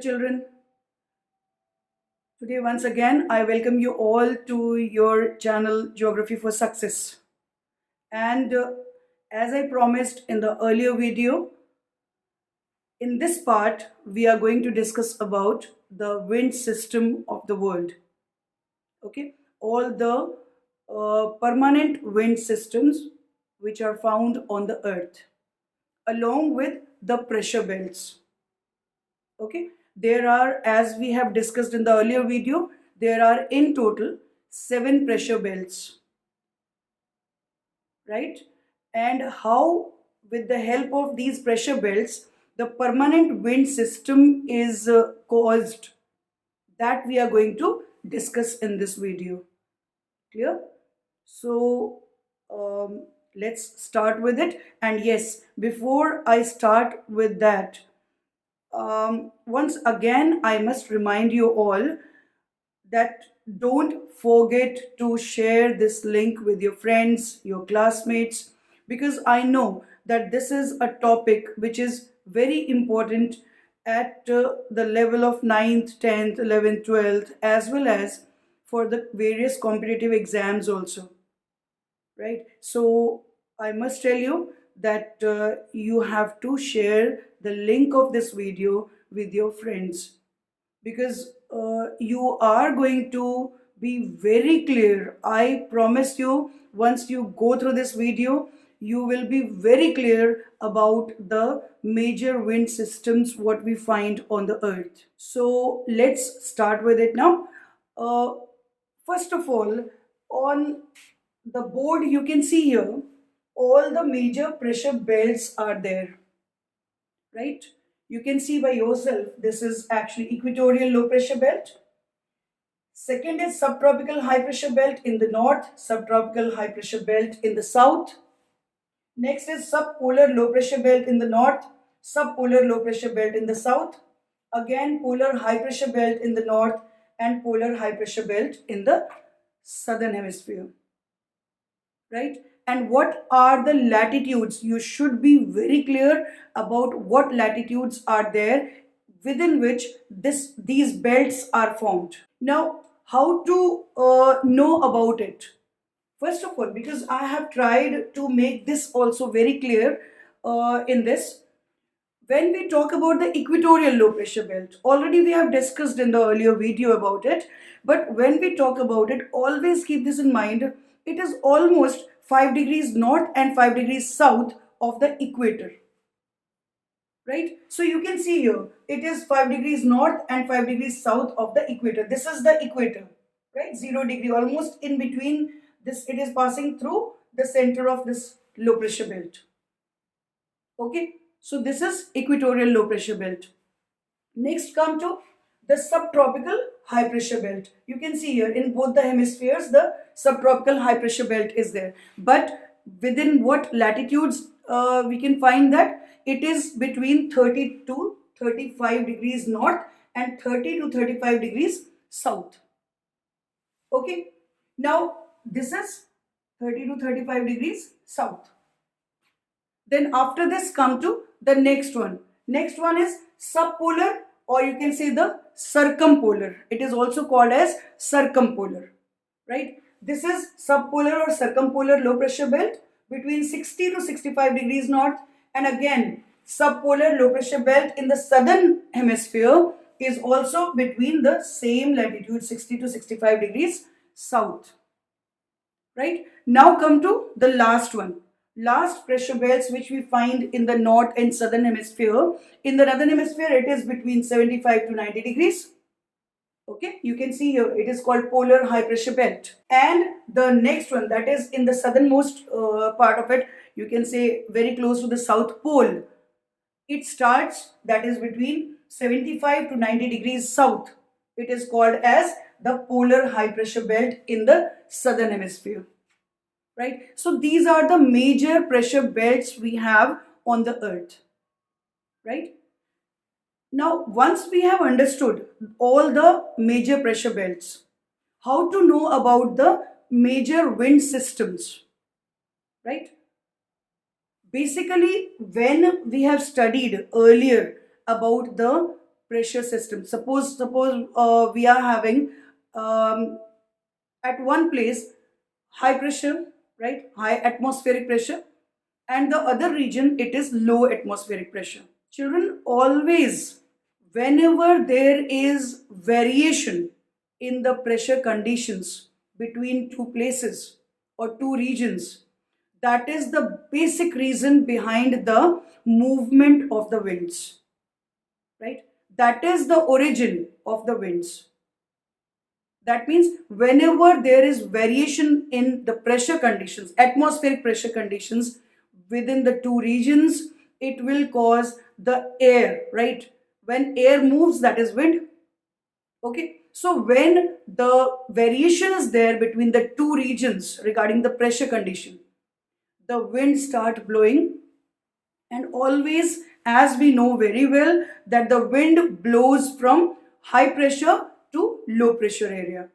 Hello children, today once again I welcome you all to your channel Geography for Success. And as I promised in the earlier video, in this part we are going to discuss about the wind system of the world. Okay, all the permanent wind systems which are found on the earth along with the pressure belts. Okay, there are, as we have discussed in the earlier video, there are in total 7 pressure belts, right? And how, with the help of these pressure belts, the permanent wind system is caused, that we are going to discuss in this video. Clear? So let's start with it. And yes, before I start with that, once again I must remind you all that don't forget to share this link with your friends, your classmates, because I know that this is a topic which is very important at the level of 9th, 10th, 11th, 12th, as well as for the various competitive exams also, right? So I must tell you that you have to share the link of this video with your friends, because you are going to be very clear. I promise you, once you go through this video, you will be very clear about the major wind systems what we find on the earth. So let's start with it now. First of all, on the board you can see here all the major pressure belts are there, right? You can see by yourself, this is actually equatorial low pressure belt. Second is subtropical high pressure belt in the north, subtropical high pressure belt in the south. Next is subpolar low pressure belt in the north, subpolar low pressure belt in the south. Again, polar high pressure belt in the north and polar high pressure belt in the southern hemisphere, right? And what are the latitudes? You should be very clear about what latitudes are there within which these belts are formed. Now, how to know about it? First of all, because I have tried to make this also very clear in this, when we talk about the equatorial low pressure belt, already we have discussed in the earlier video about it, but when we talk about it, always keep this in mind, it is almost 5 degrees north and 5 degrees south of the equator, right? So you can see here, it is 5 degrees north and 5 degrees south of the equator. This is the equator, right? 0 degree, almost in between this, it is passing through the center of this low pressure belt. Okay, so this is equatorial low pressure belt. Next come to the subtropical high pressure belt. You can see here in both the hemispheres the subtropical high pressure belt is there. But within what latitudes we can find that it is between 30 to 35 degrees north and 30 to 35 degrees south. Okay, now this is 30 to 35 degrees south. Then after this come to the next one. Next one is subpolar, or you can say the circumpolar. It is also called as circumpolar, right? This is subpolar or circumpolar low pressure belt between 60 to 65 degrees north, and again subpolar low pressure belt in the southern hemisphere is also between the same latitude 60 to 65 degrees south, right? Now come to the last one. Last pressure belts which we find in the north and southern hemisphere. In the northern hemisphere it is between 75 to 90 degrees. Okay, you can see here it is called polar high pressure belt. And the next one, that is in the southernmost part of it, you can say very close to the south pole. It starts, that is between 75 to 90 degrees south. It is called as the polar high pressure belt in the southern hemisphere. Right? So these are the major pressure belts we have on the earth, right? Now, once we have understood all the major pressure belts, how to know about the major wind systems, right? Basically, when we have studied earlier about the pressure system. Suppose we are having at one place high pressure, right? High atmospheric pressure, and the other region it is low atmospheric pressure. Children, always whenever there is variation in the pressure conditions between two places or two regions, that is the basic reason behind the movement of the winds, right? That is the origin of the winds. That means whenever there is variation in the pressure conditions, atmospheric pressure conditions within the two regions, it will cause the air, right? When air moves, that is wind. Okay. So when the variation is there between the two regions regarding the pressure condition, the wind start blowing. And always, as we know very well, that the wind blows from high pressure to low pressure area,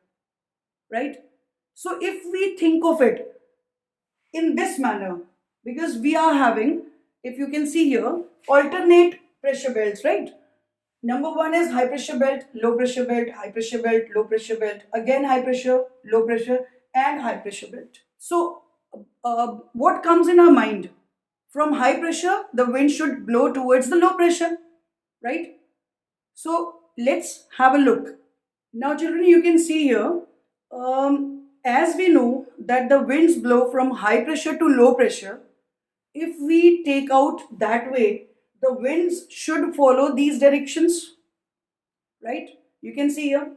right? So if we think of it in this manner, because we are having, if you can see here, alternate pressure belts, right? Number one is high pressure belt, low pressure belt, high pressure belt, low pressure belt, again high pressure, low pressure, and high pressure belt. So what comes in our mind? From high pressure, the wind should blow towards the low pressure, right? So let's have a look. Now, children, you can see here, as we know that the winds blow from high pressure to low pressure, if we take out that way, the winds should follow these directions, right? You can see here,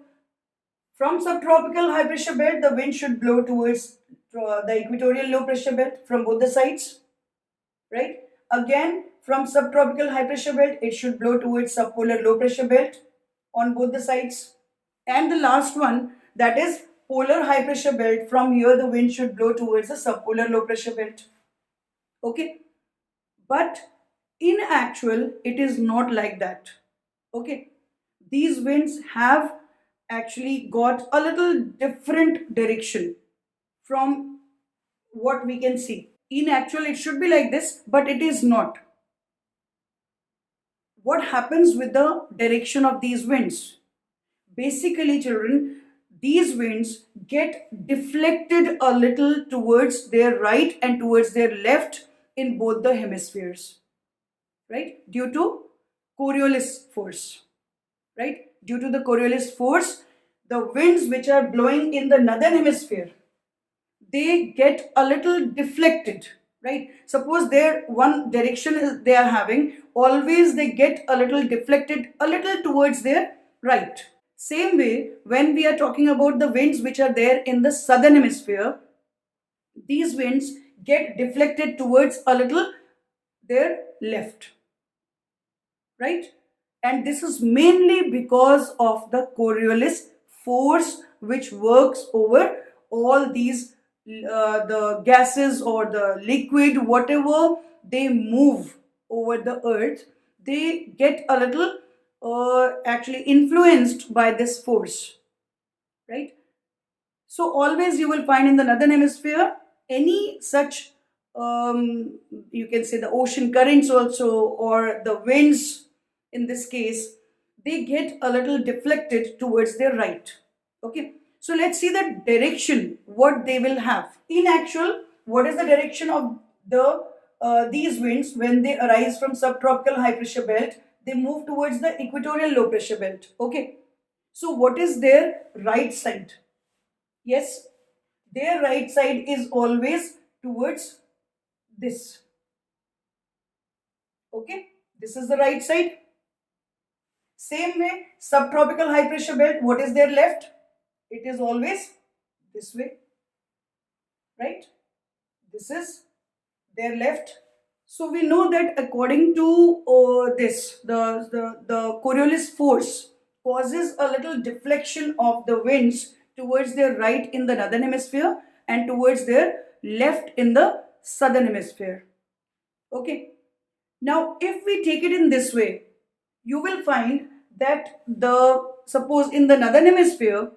from subtropical high pressure belt, the wind should blow towards the equatorial low pressure belt from both the sides, right? Again, from subtropical high pressure belt, it should blow towards subpolar low pressure belt on both the sides. And the last one, that is polar high pressure belt, from here the wind should blow towards the subpolar low pressure belt. Okay, but in actual it is not like that. Okay, these winds have actually got a little different direction from what we can see. In actual it should be like this, but it is not. What happens with the direction of these winds? Basically, children, these winds get deflected a little towards their right and towards their left in both the hemispheres, right? Due to Coriolis force, right? Due to the Coriolis force, the winds which are blowing in the northern hemisphere, they get a little deflected, right? Suppose their one direction is they are having, always they get a little deflected a little towards their right. Same way, when we are talking about the winds which are there in the southern hemisphere, these winds get deflected towards a little their left, right? And this is mainly because of the Coriolis force which works over all these the gases or the liquid, whatever they move over the earth, they get a little actually influenced by this force, right? So always you will find in the northern hemisphere any such you can say the ocean currents also, or the winds in this case, they get a little deflected towards their right. Okay, so let's see the direction what they will have. In actual, what is the direction of the these winds when they arise from subtropical high pressure belt? They move towards the equatorial low pressure belt. Okay, so what is their right side? Yes, their right side is always towards this. Okay, this is the right side. Same way, subtropical high pressure belt, what is their left? It is always this way, right? This is their left. So we know that according to the Coriolis force causes a little deflection of the winds towards their right in the northern hemisphere and towards their left in the southern hemisphere. Okay. Now, if we take it in this way, you will find that suppose in the northern hemisphere,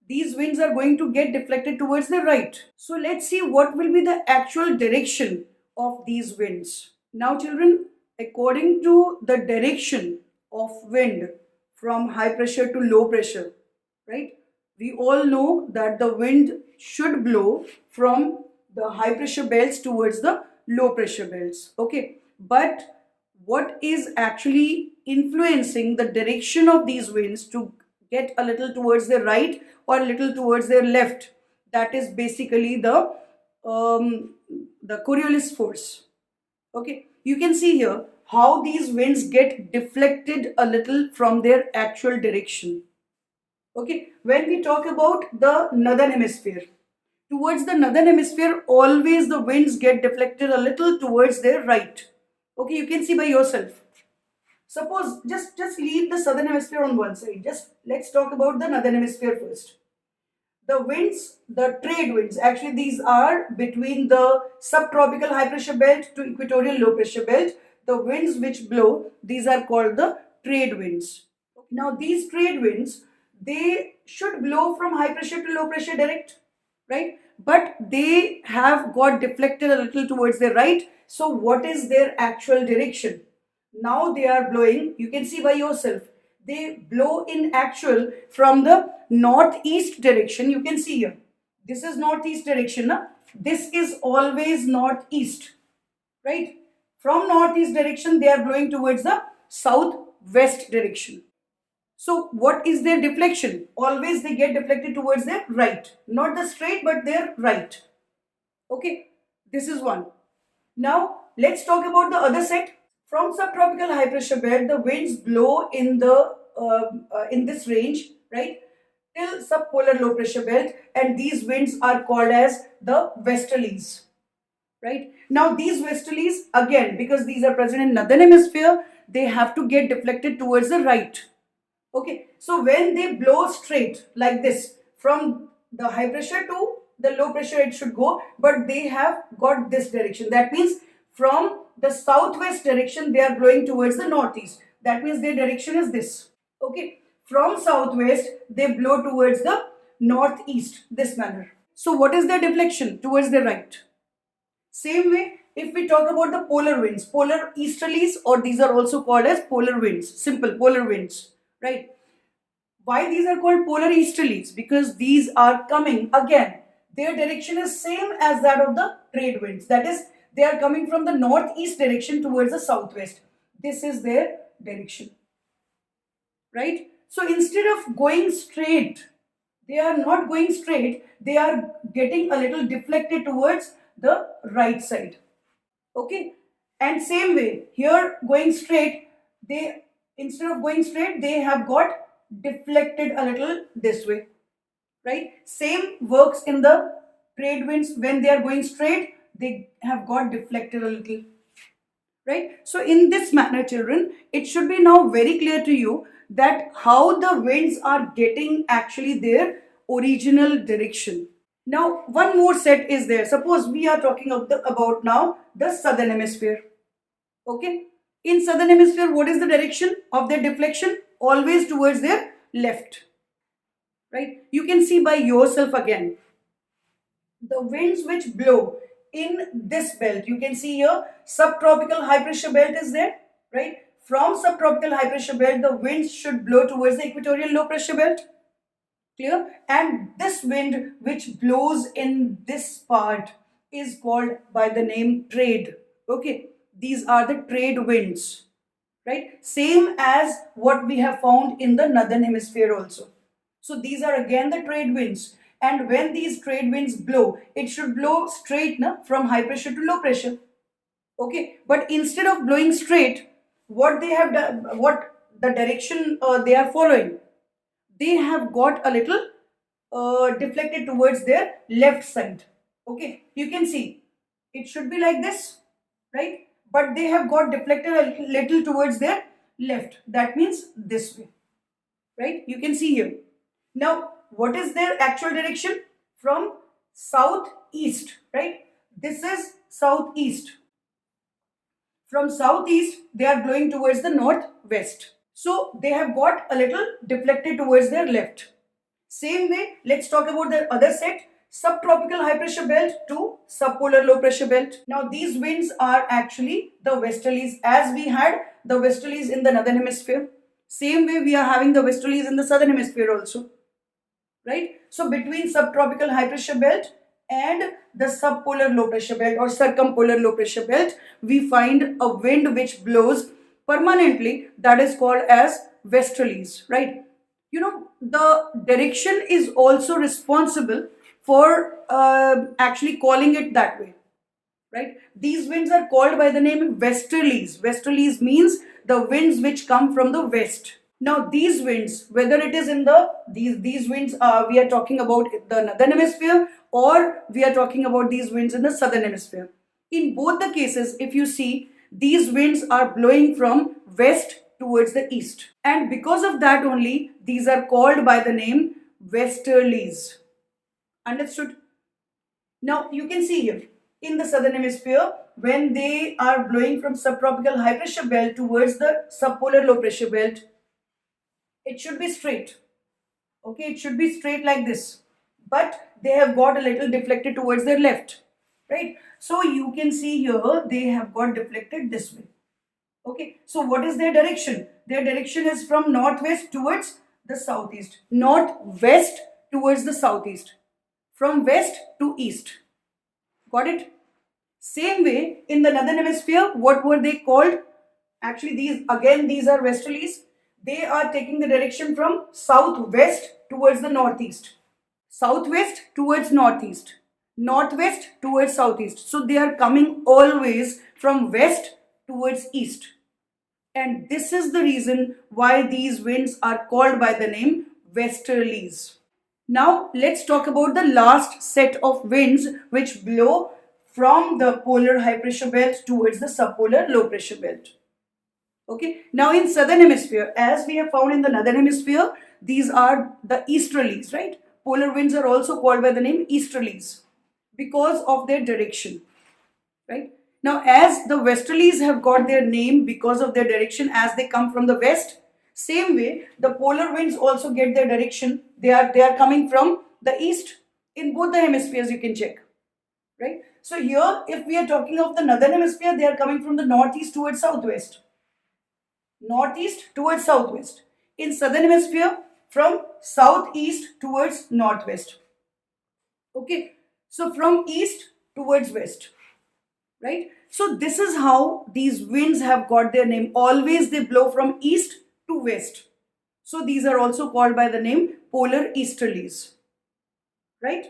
these winds are going to get deflected towards the right. So let's see what will be the actual direction of these winds. Now children, according to the direction of wind from high pressure to low pressure, right? We all know that the wind should blow from the high pressure belts towards the low pressure belts, okay? But what is actually influencing the direction of these winds to get a little towards their right or a little towards their left? That is basically the Coriolis force. Okay, you can see here how these winds get deflected a little from their actual direction. Okay, when we talk about the northern hemisphere, towards the northern hemisphere, always the winds get deflected a little towards their right. Okay, you can see by yourself. Suppose just leave the southern hemisphere on one side. Just let's talk about the northern hemisphere first. The winds, the trade winds, actually these are between the subtropical high pressure belt to equatorial low pressure belt. The winds which blow, these are called the trade winds. Now these trade winds, they should blow from high pressure to low pressure direct, right? But they have got deflected a little towards the right. So what is their actual direction? Now they are blowing, you can see by yourself, they blow in actual from the northeast direction. You can see here, this is northeast direction. This is always northeast, right? From northeast direction, they are blowing towards the southwest direction. So what is their deflection? Always they get deflected towards their right, not the straight but their right. Okay, this is one. Now let's talk about the other set. From subtropical high pressure belt, the winds blow in this range, right, till subpolar low pressure belt, and these winds are called as the westerlies. Right, now these westerlies, again, because these are present in northern hemisphere, they have to get deflected towards the right. Okay, so when they blow straight like this from the high pressure to the low pressure, it should go, but they have got this direction. That means from the southwest direction, they are blowing towards the northeast. That means their direction is this. Okay, from southwest, they blow towards the northeast, this manner. So what is their deflection? Towards the right. Same way, if we talk about the polar winds, polar easterlies, or these are also called as polar winds, simple polar winds, right? Why these are called polar easterlies? Because these are coming, again, their direction is same as that of the trade winds. That is, they are coming from the northeast direction towards the southwest. This is their direction, right? So instead of going straight, they are not going straight, they are getting a little deflected towards the right side. Okay, and same way here, going straight, they, instead of going straight, they have got deflected a little this way, right? Same works in the trade winds. When they are going straight, they have got deflected a little, right? So in this manner, children, it should be now very clear to you that how the winds are getting actually their original direction. Now one more set is there. Suppose we are talking about now the southern hemisphere. Okay, in southern hemisphere, what is the direction of their deflection? Always towards their left, right? You can see by yourself again, the winds which blow in this belt, you can see here subtropical high pressure belt is there, right? From subtropical high pressure belt, the winds should blow towards the equatorial low pressure belt. Clear? And this wind which blows in this part is called by the name trade. Okay, these are the trade winds, right? Same as what we have found in the northern hemisphere also. So these are again the trade winds. And when these trade winds blow, it should blow straight from high pressure to low pressure. Okay, but instead of blowing straight, what they have done, what the direction they are following, they have got a little deflected towards their left side. Okay, you can see it should be like this, right? But they have got deflected a little towards their left. That means this way, right? You can see here. Now, what is their actual direction? From southeast, right? This is southeast. From southeast, they are blowing towards the northwest. So they have got a little deflected towards their left. Same way, let's talk about the other set, subtropical high pressure belt to subpolar low pressure belt. Now these winds are actually the westerlies, as we had the westerlies in the northern hemisphere. Same way we are having the westerlies in the southern hemisphere also, right? So between subtropical high pressure belt and the subpolar low pressure belt or circumpolar low pressure belt, we find a wind which blows permanently, that is called as westerlies, right? You know, the direction is also responsible for actually calling it that way, right? These winds are called by the name westerlies. Westerlies means the winds which come from the west. Now these winds, whether it is in the these winds, we are talking about the northern hemisphere or we are talking about these winds in the southern hemisphere. In both the cases, if you see, these winds are blowing from west towards the east, and because of that only these are called by the name westerlies. Understood? Now you can see here in the southern hemisphere, when they are blowing from subtropical high pressure belt towards the subpolar low pressure belt, it should be straight. Okay, it should be straight like this, but they have got a little deflected towards their left, right? So you can see here they have got deflected this way. Okay, so what is their direction? Their direction is from northwest towards the southeast, northwest towards the southeast, from west to east. Got it? Same way in the northern hemisphere, what were they called? Actually, these are westerlies. They are taking the direction from southwest towards the northeast, southwest towards northeast, northwest towards southeast. So they are coming always from west towards east. And this is the reason why these winds are called by the name westerlies. Now let's talk about the last set of winds which blow from the polar high pressure belt towards the subpolar low pressure belt. Okay, now in southern hemisphere, as we have found in the northern hemisphere, these are the easterlies, right? Polar winds are also called by the name easterlies because of their direction, right? Now as the westerlies have got their name because of their direction as they come from the west, same way the polar winds also get their direction. They are coming from the east in both the hemispheres, you can check, right? So here if we are talking of the northern hemisphere, they are coming from the northeast towards southwest, northeast towards southwest. In southern hemisphere, from southeast towards northwest. Okay, so from east towards west, right? So this is how these winds have got their name. Always they blow from east to west. So these are also called by the name polar easterlies, right?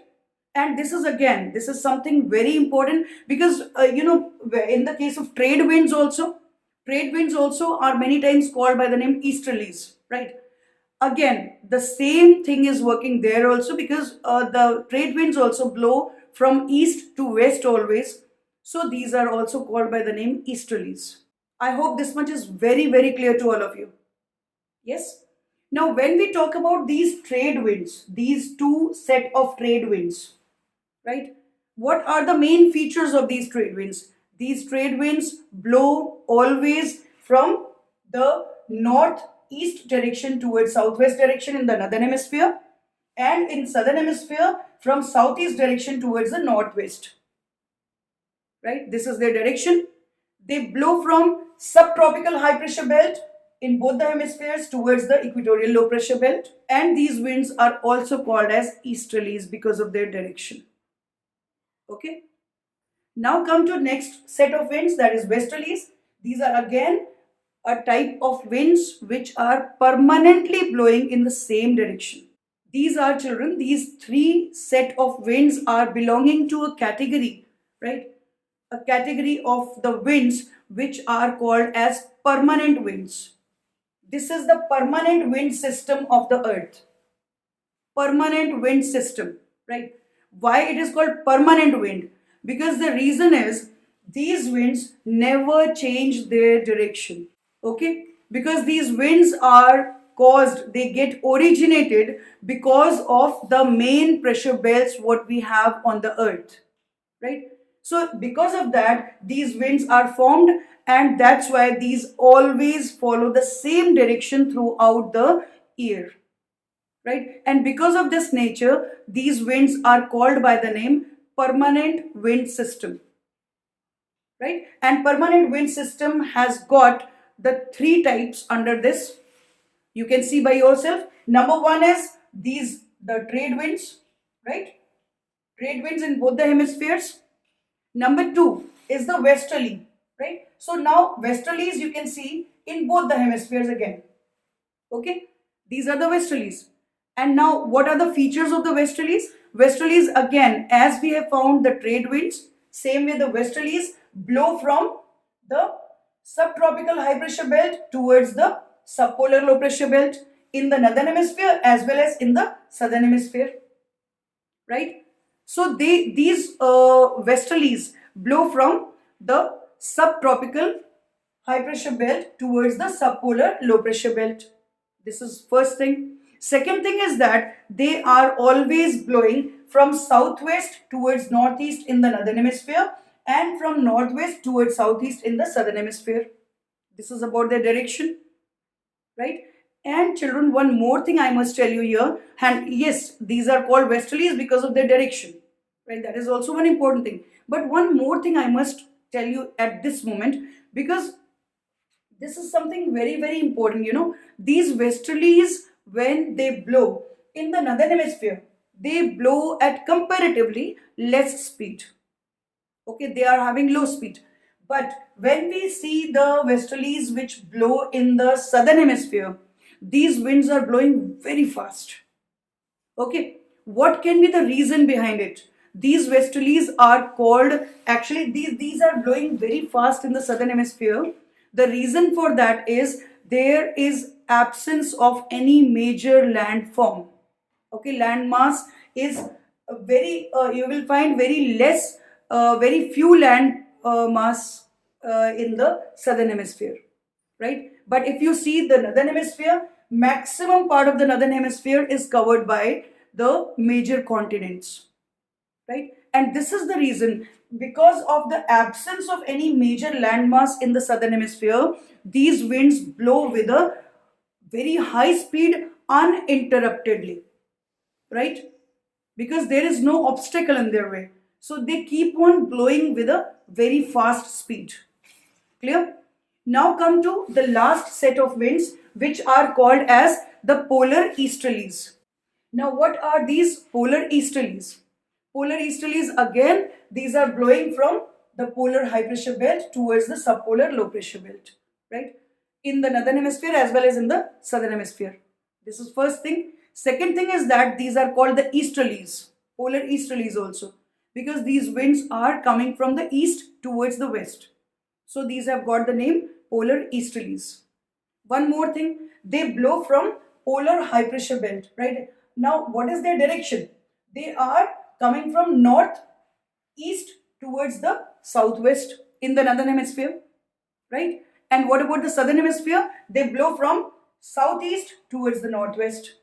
And this is something very important because in the case of trade winds also are many times called by the name easterlies, right? Again, the same thing is working there also because the trade winds also blow from east to west always. So these are also called by the name easterlies. I hope this much is very, very clear to all of you. Yes? Now, when we talk about these trade winds, these two set of trade winds, right? What are the main features of these trade winds? These trade winds blow always from the northeast direction towards southwest direction in the northern hemisphere, and in southern hemisphere from southeast direction towards the northwest, right? This is their direction. They blow from subtropical high pressure belt in both the hemispheres towards the equatorial low pressure belt, and these winds are also called as easterlies because of their direction. Okay, now come to next set of winds, that is westerlies. These are again a type of winds which are permanently blowing in the same direction. These are, children, these three set of winds are belonging to a category, right? A category of the winds which are called as permanent winds. This is the permanent wind system of the earth. Permanent wind system, right? Why it is called permanent wind? Because the reason is these winds never change their direction. Okay? Because these winds are caused, they get originated because of the main pressure belts what we have on the earth, right? So because of that, these winds are formed, and that's why these always follow the same direction throughout the year, right? And because of this nature, these winds are called by the name permanent wind system, right? And permanent wind system has got the three types under this. You can see by yourself. Number one is the trade winds, right? Trade winds in both the hemispheres. Number two is the westerly, right? So now westerlies you can see in both the hemispheres again. Okay, these are the westerlies. And now what are the features of the westerlies? Westerlies, again, as we have found the trade winds, same way the westerlies blow from the subtropical high pressure belt towards the subpolar low pressure belt in the northern hemisphere as well as in the southern hemisphere, right? So these westerlies blow from the subtropical high pressure belt towards the subpolar low pressure belt. This is first thing. Second thing is that they are always blowing from southwest towards northeast in the northern hemisphere and from northwest towards southeast in the southern hemisphere. This is about their direction, right? And children, one more thing I must tell you here, and yes, these are called westerlies because of their direction, right? That is also one important thing. But one more thing I must tell you at this moment, because this is something very, very important. These westerlies, when they blow in the northern hemisphere, they blow at comparatively less speed. Okay, they are having low speed. But when we see the westerlies which blow in the southern hemisphere, these winds are blowing very fast. Okay, what can be the reason behind it? These westerlies are called, actually these are blowing very fast in the southern hemisphere. The reason for that is there is absence of any major landform. Okay, land mass is you will find very few land mass in the southern hemisphere, right? But if you see the northern hemisphere, maximum part of the northern hemisphere is covered by the major continents, right? And this is the reason, because of the absence of any major landmass in the southern hemisphere, these winds blow with a very high speed uninterruptedly, right? Because there is no obstacle in their way. So they keep on blowing with a very fast speed. Clear? Now come to the last set of winds, which are called as the polar easterlies. Now what are these polar easterlies? Polar easterlies, again, these are blowing from the polar high pressure belt towards the subpolar low pressure belt, right? In the northern hemisphere as well as in the southern hemisphere. This is first thing. Second thing is that these are called the easterlies, polar easterlies also, because these winds are coming from the east towards the west. So these have got the name polar easterlies. One more thing, they blow from polar high pressure belt, right? Now what is their direction? They are coming from north east towards the southwest in the northern hemisphere, right? And what about the southern hemisphere? They blow from southeast towards the northwest,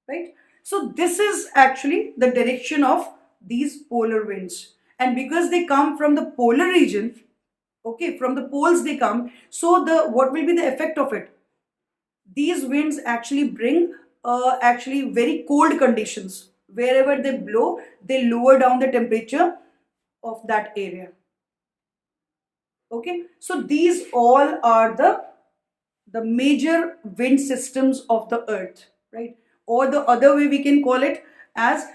right? So this is actually the direction of these polar winds. And because they come from the polar region, okay, from the poles they come, so what will be the effect of it? These winds actually bring actually very cold conditions. Wherever they blow, they lower down the temperature of that area. Okay, so these all are the major wind systems of the earth, right? Or the other way we can call it as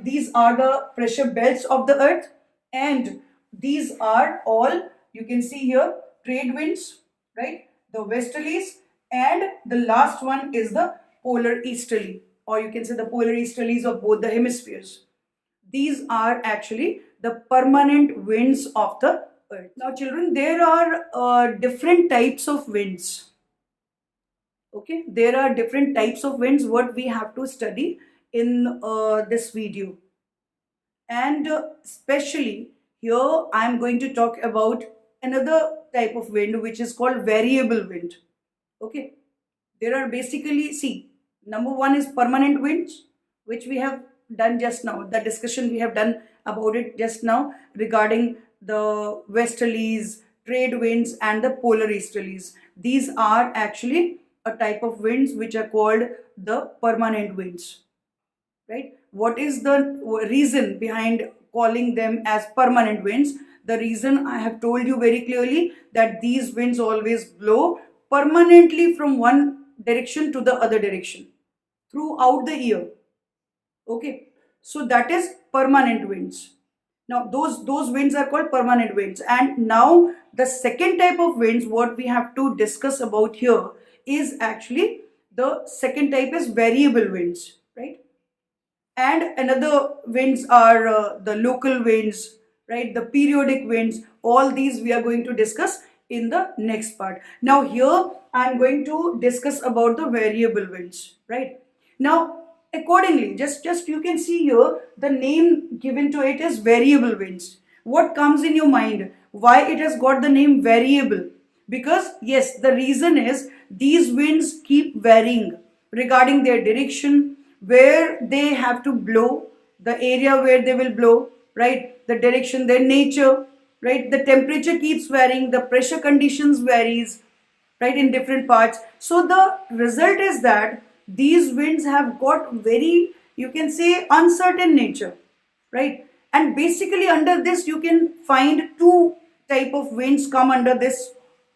these are the pressure belts of the earth, and these are all, you can see here, trade winds, right? The westerlies, and the last one is the polar easterly, or you can say the polar easterlies of both the hemispheres. These are actually the permanent winds of the earth. Now children, there are different types of winds. Okay, there are different types of winds what we have to study in this video. And especially here I am going to talk about another type of wind which is called variable wind. Okay, there are basically, see, number one is permanent winds, which we have done just now. The discussion we have done about it just now regarding the westerlies, trade winds and the polar easterlies. These are actually a type of winds which are called the permanent winds, right? What is the reason behind calling them as permanent winds? The reason I have told you very clearly, that these winds always blow permanently from one direction to the other direction throughout the year. Okay, so that is permanent winds. Now those winds are called permanent winds. And now the second type of winds what we have to discuss about here is actually the second type is variable winds, right? And another winds are the local winds, right? The periodic winds. All these we are going to discuss in the next part. Now here I am going to discuss about the variable winds, right? Now accordingly, just you can see here the name given to it is variable winds. What comes in your mind? Why it has got the name variable? Because yes, the reason is these winds keep varying regarding their direction, where they have to blow, the area where they will blow, right? The direction, their nature, right? The temperature keeps varying, the pressure conditions varies, right, in different parts. So the result is that these winds have got very, you can say, uncertain nature, right? And basically under this you can find two type of winds come under this,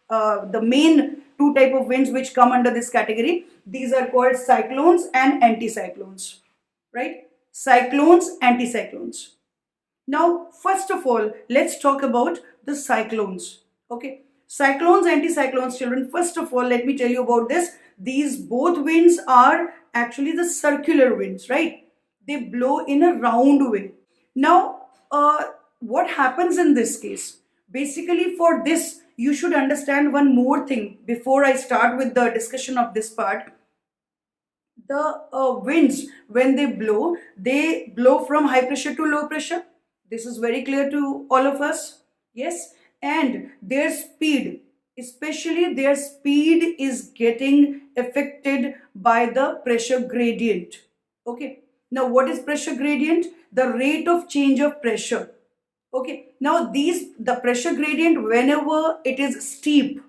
the main two type of winds which come under this category. These are called cyclones and anticyclones, right? Cyclones, anticyclones. Now, first of all, let's talk about the cyclones. Okay, cyclones, anticyclones, children. First of all, let me tell you about this. These both winds are actually the circular winds, right? They blow in a round way. Now, what happens in this case? Basically, for this, you should understand one more thing before I start with the discussion of this part. The winds, when they blow from high pressure to low pressure. This is very clear to all of us. Yes, and their speed, especially their speed, is getting affected by the pressure gradient. Okay, now what is pressure gradient? The rate of change of pressure. Okay, now the pressure gradient, whenever it is steep,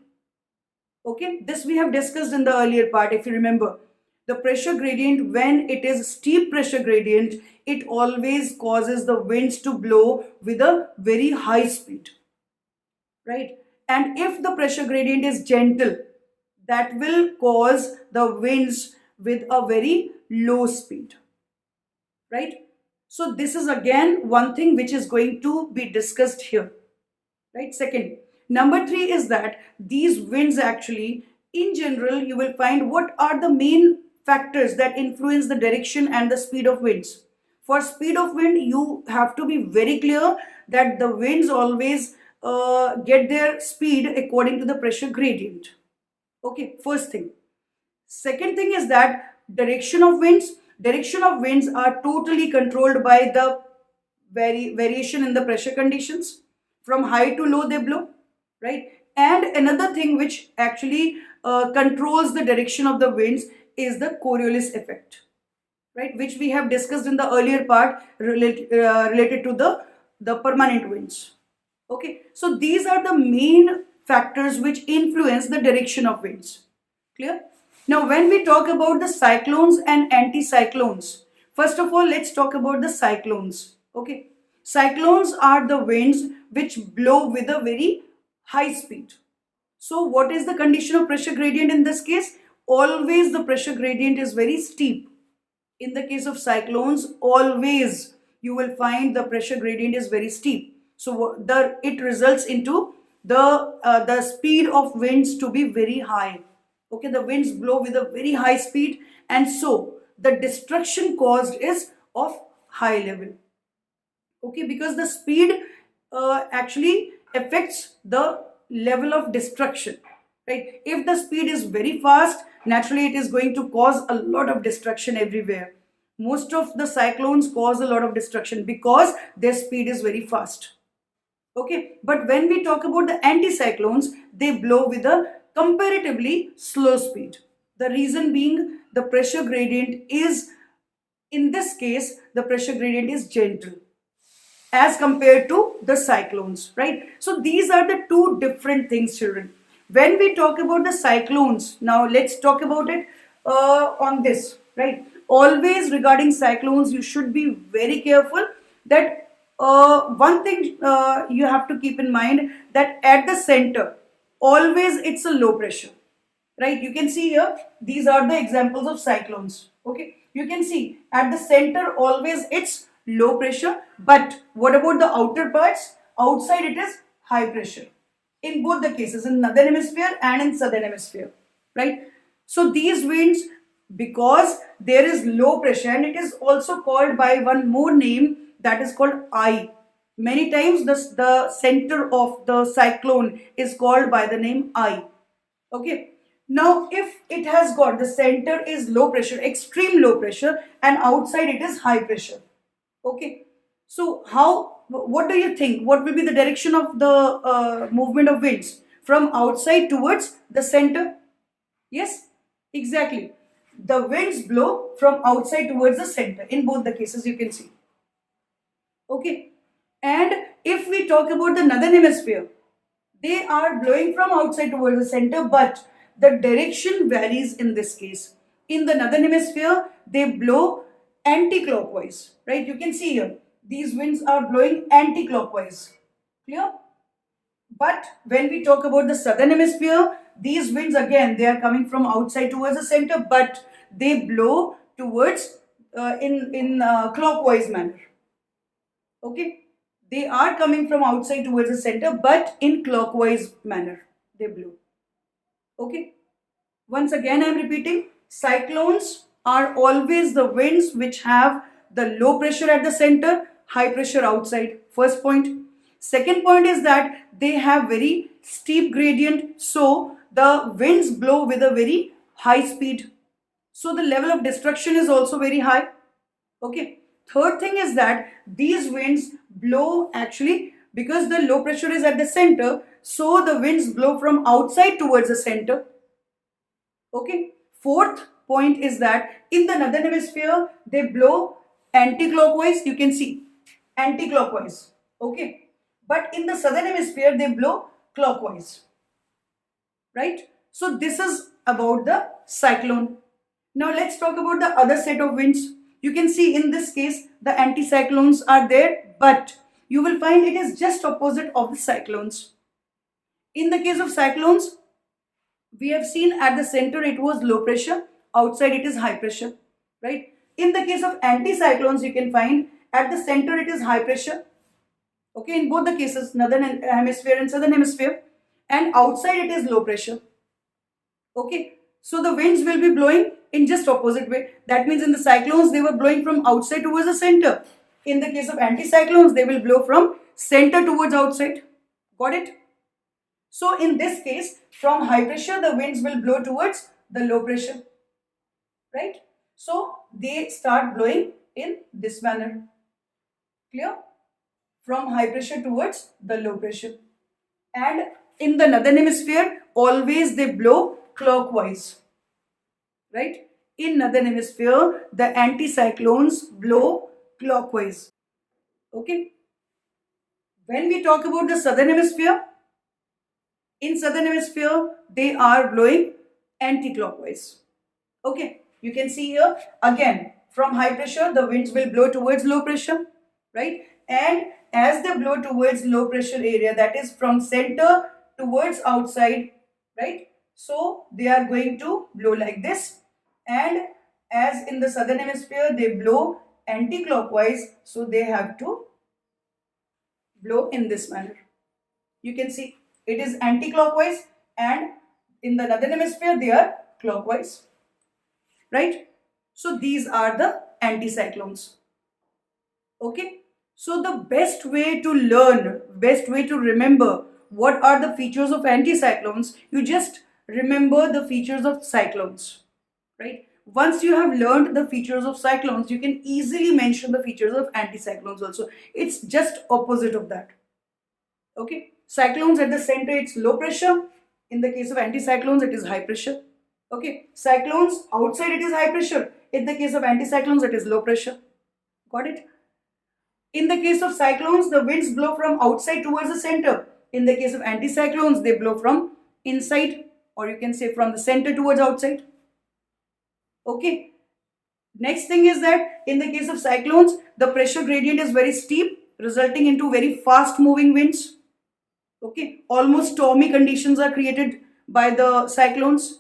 okay, this we have discussed in the earlier part, if you remember. The pressure gradient, when it is steep pressure gradient, it always causes the winds to blow with a very high speed, right? And if the pressure gradient is gentle, that will cause the winds with a very low speed, right? So this is again one thing which is going to be discussed here, right? Second, number three is that these winds actually, in general, you will find what are the main factors that influence the direction and the speed of winds. For speed of wind, you have to be very clear that the winds always get their speed according to the pressure gradient. Okay, first thing. Second thing is that direction of winds. Direction of winds are totally controlled by the variation in the pressure conditions. From high to low they blow, right? And another thing which actually controls the direction of the winds is the Coriolis effect, right? Which we have discussed in the earlier part related to the permanent winds. Okay, so these are the main factors which influence the direction of winds. Clear? Now, when we talk about the cyclones and anticyclones, first of all, let's talk about the cyclones. Okay, cyclones are the winds which blow with a very high speed. So, what is the condition of pressure gradient in this case? Always the pressure gradient is very steep. In the case of cyclones, always you will find the pressure gradient is very steep. So it results into the speed of winds to be very high. Okay, the winds blow with a very high speed, and so the destruction caused is of high level. Okay, because the speed actually affects the level of destruction, right? If the speed is very fast, naturally it is going to cause a lot of destruction everywhere. Most of the cyclones cause a lot of destruction because their speed is very fast. Okay, but when we talk about the anticyclones, they blow with a comparatively slow speed. The reason being the pressure gradient is, in this case, the pressure gradient is gentle as compared to the cyclones, right? So these are the two different things, children. When we talk about the cyclones, now let's talk about it on this, right? Always regarding cyclones, you should be very careful that one thing you have to keep in mind, that at the center, always it's a low pressure. right? You can see here, these are the examples of cyclones. Okay, you can see at the center always it's low pressure, but what about the outer parts? Outside it is high pressure. In both the cases, in northern hemisphere and in southern hemisphere, right? So these winds, because there is low pressure, and it is also called by one more name, that is called I. Many times the center of the cyclone is called by the name I. Okay. Now, if it has got the center is low pressure, extreme low pressure, and outside it is high pressure. Okay. So, what do you think? What will be the direction of the movement of winds from outside towards the center? Yes, exactly. The winds blow from outside towards the center. In both the cases, you can see. Okay. And if we talk about the northern hemisphere, they are blowing from outside towards the center, but the direction varies in this case. In the northern hemisphere, they blow anti-clockwise, right? You can see here, these winds are blowing anti-clockwise. Clear? But when we talk about the southern hemisphere, these winds again, they are coming from outside towards the center, but they blow towards in clockwise manner. Okay, they are coming from outside towards the center, but in clockwise manner they blow. Okay, once again I am repeating, cyclones are always the winds which have the low pressure at the center, high pressure outside. First point. Second point is that they have very steep gradient, so the winds blow with a very high speed, so the level of destruction is also very high. Okay. Third thing is that these winds blow actually because the low pressure is at the center, so the winds blow from outside towards the center. Okay. Fourth point is that in the northern hemisphere they blow anti-clockwise. You can see anti-clockwise. Okay. But in the southern hemisphere they blow clockwise. Right. So this is about the cyclone. Now let's talk about the other set of winds. You can see in this case the anticyclones are there, but you will find it is just opposite of the cyclones. In the case of cyclones, we have seen at the center it was low pressure, outside it is high pressure, right? In the case of anticyclones, you can find at the center it is high pressure, okay, in both the cases, northern hemisphere and southern hemisphere, and outside it is low pressure. Okay, so the winds will be blowing in just opposite way. That means in the cyclones they were blowing from outside towards the center. In the case of anticyclones, they will blow from center towards outside. Got it? So in this case, from high pressure the winds will blow towards the low pressure, right? So they start blowing in this manner. Clear? From high pressure towards the low pressure. And in the northern hemisphere, always they blow clockwise, right? In northern hemisphere, the anticyclones blow clockwise. Okay. When we talk about the southern hemisphere, in southern hemisphere, they are blowing anti-clockwise. Okay. You can see here, again, from high pressure, the winds will blow towards low pressure, right? And as they blow towards low pressure area, that is from center towards outside, right? So they are going to blow like this, and as in the southern hemisphere they blow anti-clockwise, so they have to blow in this manner. You can see it is anti-clockwise, and in the northern hemisphere they are clockwise, right? So these are the anticyclones. Okay. So the best way to learn, best way to remember what are the features of anticyclones, you just remember the features of cyclones, right? Once you have learned the features of cyclones, you can easily mention the features of anticyclones also. It's just opposite of that. Okay, cyclones at the center it's low pressure. In the case of anticyclones it is high pressure. Okay, cyclones outside it is high pressure. In the case of anticyclones it is low pressure. Got it? In the case of cyclones, the winds blow from outside towards the center. In the case of anticyclones, they blow from inside, or you can say from the center towards outside. Okay. Next thing is that in the case of cyclones, the pressure gradient is very steep, resulting into very fast moving winds. Okay. Almost stormy conditions are created by the cyclones.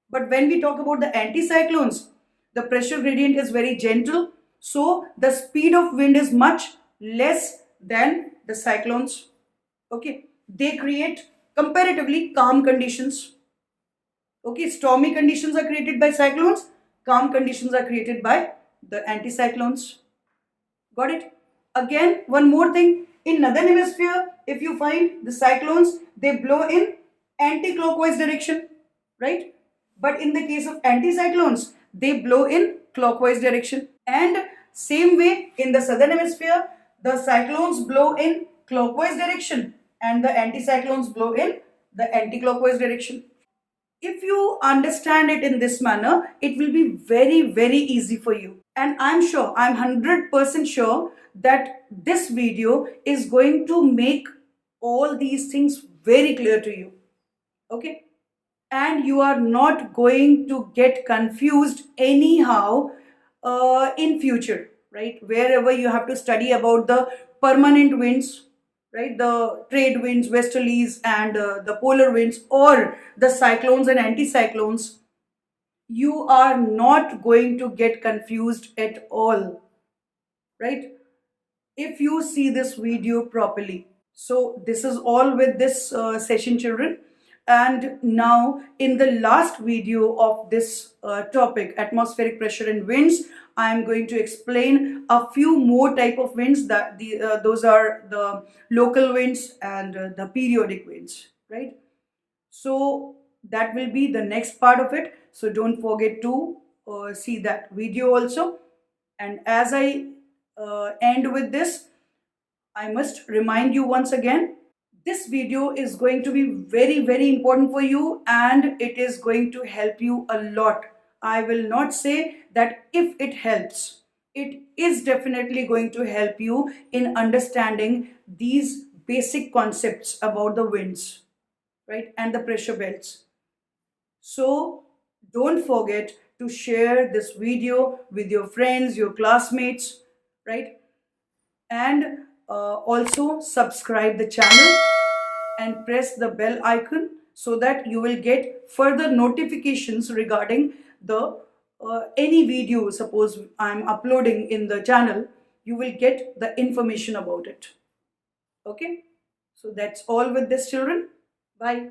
But when we talk about the anticyclones, the pressure gradient is very gentle, so the speed of wind is much less than the cyclones. Okay, they create comparatively calm conditions. Okay, stormy conditions are created by cyclones, calm conditions are created by the anticyclones. Got it? Again, one more thing. In northern hemisphere, if you find the cyclones, they blow in anti-clockwise direction, right? But in the case of anticyclones, they blow in clockwise direction. And same way in the southern hemisphere, the cyclones blow in clockwise direction and the anticyclones blow in the anti-clockwise direction. If you understand it in this manner, it will be very, very easy for you. And I'm sure, I'm 100% sure that this video is going to make all these things very clear to you. Okay? And you are not going to get confused anyhow in future, right? Wherever you have to study about the permanent winds, right, the trade winds, westerlies, and the polar winds, or the cyclones and anticyclones, you are not going to get confused at all, right, if you see this video properly. So this is all with this session, children. And now in the last video of this topic, atmospheric pressure and winds, I am going to explain a few more type of winds. That those are the local winds and the periodic winds, right? So that will be the next part of it. So don't forget to see that video also. And as I end with this, I must remind you once again, this video is going to be very, very important for you and it is going to help you a lot. I will not say that if it helps. It is definitely going to help you in understanding these basic concepts about the winds, right, and the pressure belts. So don't forget to share this video with your friends, your classmates, right? And also subscribe the channel and press the bell icon so that you will get further notifications regarding the any video. Suppose I'm uploading in the channel, you will get the information about it. Okay, so that's all with this, children. Bye.